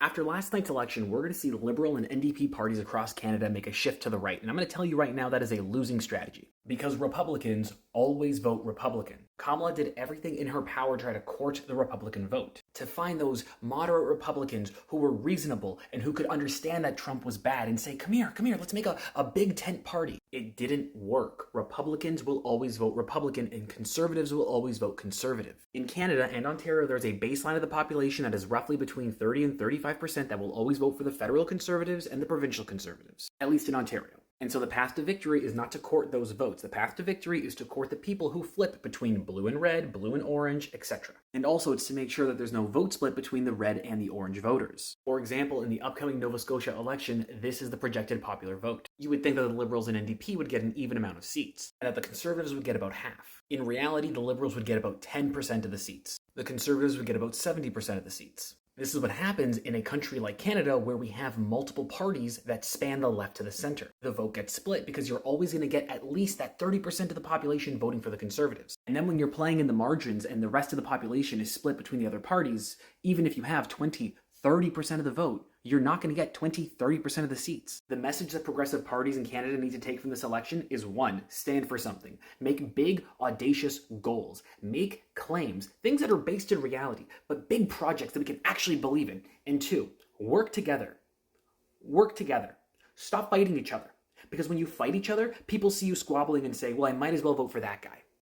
After last night's election, we're going to see Liberal and NDP parties across Canada make a shift to the right, and I'm going to tell you right now that is a losing strategy. Because Republicans always vote Republican. Kamala did everything in her power to try to court the Republican vote, to find those moderate Republicans who were reasonable and who could understand that Trump was bad and say, come here, let's make a big tent party. It didn't work. Republicans will always vote Republican and conservatives will always vote conservative. In Canada and Ontario, there's a baseline of the population that is roughly between 30 and 35% that will always vote for the federal conservatives and the provincial conservatives, at least in Ontario. And so the path to victory is not to court those votes. The path to victory is to court the people who flip between blue and red, blue and orange, etc. And also it's to make sure that there's no vote split between the red and the orange voters. For example, in the upcoming Nova Scotia election, this is the projected popular vote. You would think that the Liberals and NDP would get an even amount of seats, and that the Conservatives would get about half. In reality, the Liberals would get about 10% of the seats. The Conservatives would get about 70% of the seats. This is what happens in a country like Canada where we have multiple parties that span the left to the center. The vote gets split because you're always going to get at least that 30% of the population voting for the Conservatives. And then when you're playing in the margins and the rest of the population is split between the other parties, even if you have 20-30% of the vote, you're not going to get 20-30% of the seats. The message that progressive parties in Canada need to take from this election is 1, stand for something. Make big, audacious goals. Make claims, things that are based in reality, but big projects that we can actually believe in. And 2, work together. Work together. Stop fighting each other. Because when you fight each other, people see you squabbling and say, well, I might as well vote for that guy.